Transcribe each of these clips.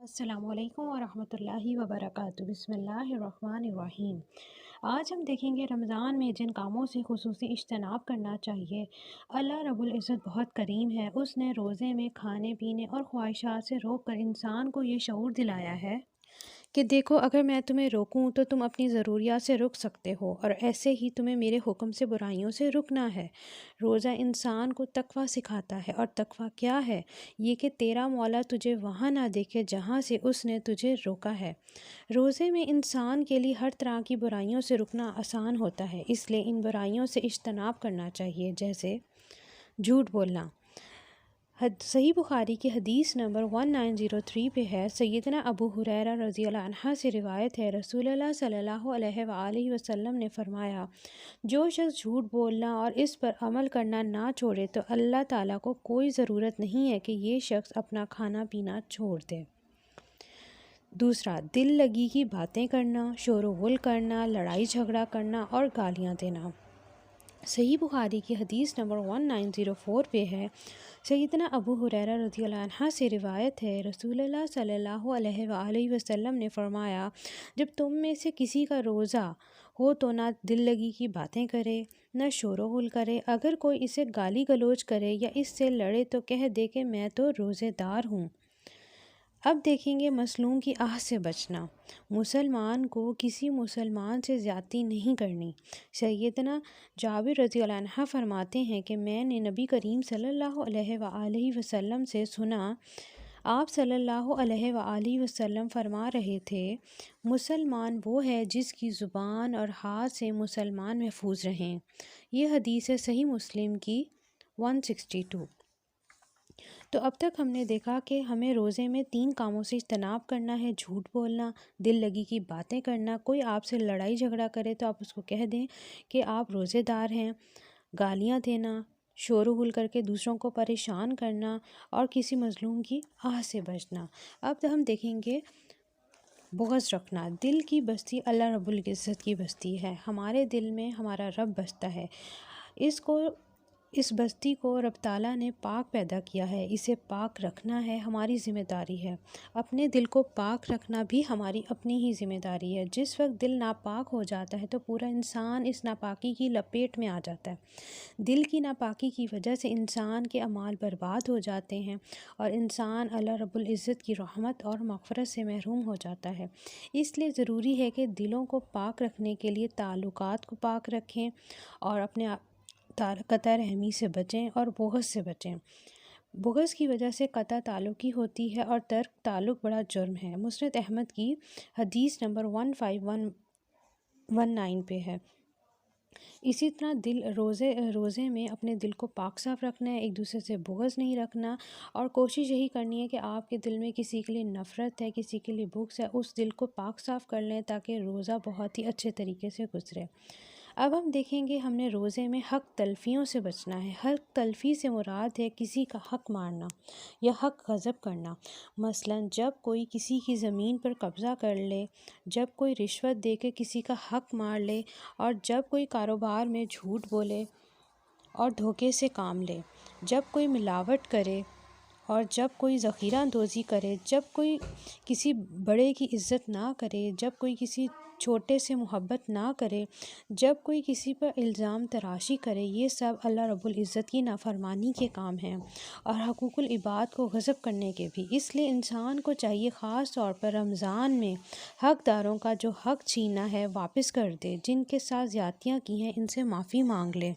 السلام علیکم ورحمۃ اللہ وبرکاتہ۔ بسم اللہ الرحمن الرحیم۔ آج ہم دیکھیں گے رمضان میں جن کاموں سے خصوصی اجتناب کرنا چاہیے۔ اللہ رب العزت بہت کریم ہے۔ اس نے روزے میں کھانے پینے اور خواہشات سے روک کر انسان کو یہ شعور دلایا ہے کہ دیکھو، اگر میں تمہیں روکوں تو تم اپنی ضروریات سے رک سکتے ہو، اور ایسے ہی تمہیں میرے حکم سے برائیوں سے رکنا ہے۔ روزہ انسان کو تقویٰ سکھاتا ہے، اور تقویٰ کیا ہے؟ یہ کہ تیرا مولا تجھے وہاں نہ دیکھے جہاں سے اس نے تجھے روکا ہے۔ روزے میں انسان کے لیے ہر طرح کی برائیوں سے رکنا آسان ہوتا ہے، اس لیے ان برائیوں سے اجتناب کرنا چاہیے، جیسے جھوٹ بولنا۔ صحیح بخاری کی حدیث نمبر 1903 پہ ہے، سیدنا ابو ہریرہ رضی اللہ عنہ سے روایت ہے، رسول اللہ صلی اللہ علیہ وآلہ وسلم نے فرمایا، جو شخص جھوٹ بولنا اور اس پر عمل کرنا نہ چھوڑے تو اللہ تعالیٰ کو کوئی ضرورت نہیں ہے کہ یہ شخص اپنا کھانا پینا چھوڑ دے۔ دوسرا، دل لگی کی باتیں کرنا، شور و غل کرنا، لڑائی جھگڑا کرنا اور گالیاں دینا۔ صحیح بخاری کی حدیث نمبر 1904 پہ ہے، سیدنا ابو ہریرہ رضی اللہ عنہ سے روایت ہے، رسول اللہ صلی اللہ علیہ وآلہ وسلم نے فرمایا، جب تم میں سے کسی کا روزہ ہو تو نہ دل لگی کی باتیں کرے، نہ شور و غل کرے۔ اگر کوئی اسے گالی گلوچ کرے یا اس سے لڑے تو کہہ دے کہ میں تو روزے دار ہوں۔ اب دیکھیں گے مظلوم کی آہ سے بچنا۔ مسلمان کو کسی مسلمان سے زیادتی نہیں کرنی۔ سیدنا جابر رضی اللہ عنہ فرماتے ہیں کہ میں نے نبی کریم صلی اللہ علیہ وآلہ وسلم سے سنا، آپ صلی اللہ علیہ وآلہ وسلم فرما رہے تھے، مسلمان وہ ہے جس کی زبان اور ہاتھ سے مسلمان محفوظ رہیں۔ یہ حدیث ہے صحیح مسلم کی 162۔ تو اب تک ہم نے دیکھا کہ ہمیں روزے میں 3 کاموں سے اجتناب کرنا ہے: جھوٹ بولنا، دل لگی کی باتیں کرنا، کوئی آپ سے لڑائی جھگڑا کرے تو آپ اس کو کہہ دیں کہ آپ روزے دار ہیں، گالیاں دینا، شور و غل کر کے دوسروں کو پریشان کرنا، اور کسی مظلوم کی آہ سے بچنا۔ اب ہم دیکھیں گے بغض رکھنا۔ دل کی بستی اللہ رب العزت کی بستی ہے، ہمارے دل میں ہمارا رب بستا ہے، اس بستی کو رب تعالیٰ نے پاک پیدا کیا ہے، اسے پاک رکھنا ہے ہماری ذمہ داری ہے۔ اپنے دل کو پاک رکھنا بھی ہماری اپنی ہی ذمہ داری ہے۔ جس وقت دل ناپاک ہو جاتا ہے تو پورا انسان اس ناپاکی کی لپیٹ میں آ جاتا ہے۔ دل کی ناپاکی کی وجہ سے انسان کے اعمال برباد ہو جاتے ہیں، اور انسان اللہ رب العزت کی رحمت اور مغفرت سے محروم ہو جاتا ہے۔ اس لیے ضروری ہے کہ دلوں کو پاک رکھنے کے لیے تعلقات کو پاک رکھیں، اور اپنے قطع رحمی سے بچیں اور بغض سے بچیں۔ بغض کی وجہ سے قطع تعلقی ہوتی ہے، اور ترک تعلق بڑا جرم ہے۔ مسند احمد کی حدیث نمبر 1519 پہ ہے۔ اسی طرح روزے میں اپنے دل کو پاک صاف رکھنا ہے، ایک دوسرے سے بغض نہیں رکھنا، اور کوشش یہی کرنی ہے کہ آپ کے دل میں کسی کے لیے نفرت ہے، کسی کے لیے بغض ہے، اس دل کو پاک صاف کر لیں تاکہ روزہ بہت ہی اچھے طریقے سے گزرے۔ اب ہم دیکھیں گے ہم نے روزے میں حق تلفیوں سے بچنا ہے۔ حق تلفی سے مراد ہے کسی کا حق مارنا یا حق غصب کرنا۔ مثلا جب کوئی کسی کی زمین پر قبضہ کر لے، جب کوئی رشوت دے کے کسی کا حق مار لے، اور جب کوئی کاروبار میں جھوٹ بولے اور دھوکے سے کام لے، جب کوئی ملاوٹ کرے، اور جب کوئی ذخیرہ اندوزی کرے، جب کوئی کسی بڑے کی عزت نہ کرے، جب کوئی کسی چھوٹے سے محبت نہ کرے، جب کوئی کسی پر الزام تراشی کرے، یہ سب اللہ رب العزت کی نافرمانی کے کام ہیں، اور حقوق العباد کو غصب کرنے کے بھی۔ اس لیے انسان کو چاہیے خاص طور پر رمضان میں حقداروں کا جو حق چھینا ہے واپس کر دے، جن کے ساتھ زیادتیاں کی ہیں ان سے معافی مانگ لے۔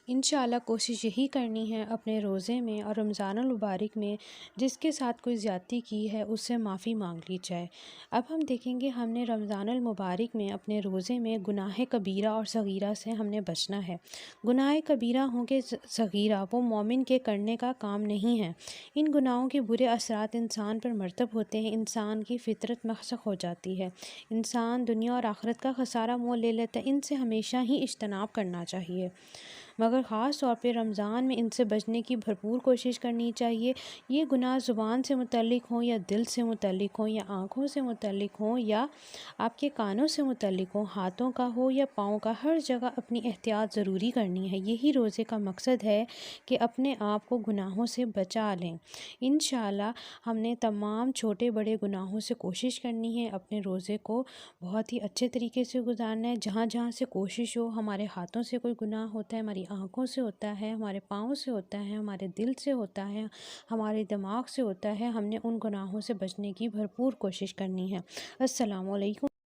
انشاءاللہ کوشش یہی کرنی ہے اپنے روزے میں اور رمضان المبارک میں جس کے ساتھ کوئی زیادتی کی ہے اس سے معافی مانگ لی جائے۔ اب ہم دیکھیں گے ہم نے رمضان المبارک میں اپنے روزے میں گناہ کبیرہ اور صغیرہ سے ہم نے بچنا ہے۔ گناہ کبیرہ ہوں کہ صغیرہ، وہ مومن کے کرنے کا کام نہیں ہے۔ ان گناہوں کے برے اثرات انسان پر مرتب ہوتے ہیں، انسان کی فطرت مسخ ہو جاتی ہے، انسان دنیا اور آخرت کا خسارہ مول لے لیتا ہے۔ ان سے ہمیشہ ہی اجتناب کرنا چاہیے۔ مگر خاص طور پہ رمضان میں ان سے بچنے کی بھرپور کوشش کرنی چاہیے۔ یہ گناہ زبان سے متعلق ہوں یا دل سے متعلق ہوں یا آنکھوں سے متعلق ہوں یا آپ کے کانوں سے متعلق ہوں، ہاتھوں کا ہو یا پاؤں کا، ہر جگہ اپنی احتیاط ضروری کرنی ہے۔ یہی روزے کا مقصد ہے کہ اپنے آپ کو گناہوں سے بچا لیں۔ انشاءاللہ ہم نے تمام چھوٹے بڑے گناہوں سے کوشش کرنی ہے، اپنے روزے کو بہت ہی اچھے طریقے سے گزارنا ہے۔ جہاں جہاں سے کوشش ہو، ہمارے ہاتھوں سے کوئی گناہ ہوتا ہے، ہماری آنکھوں سے ہوتا ہے، ہمارے پاؤں سے ہوتا ہے، ہمارے دل سے ہوتا ہے، ہمارے دماغ سے ہوتا ہے، ہم نے ان گناہوں سے بچنے کی بھرپور کوشش کرنی ہے۔ السلام علیکم۔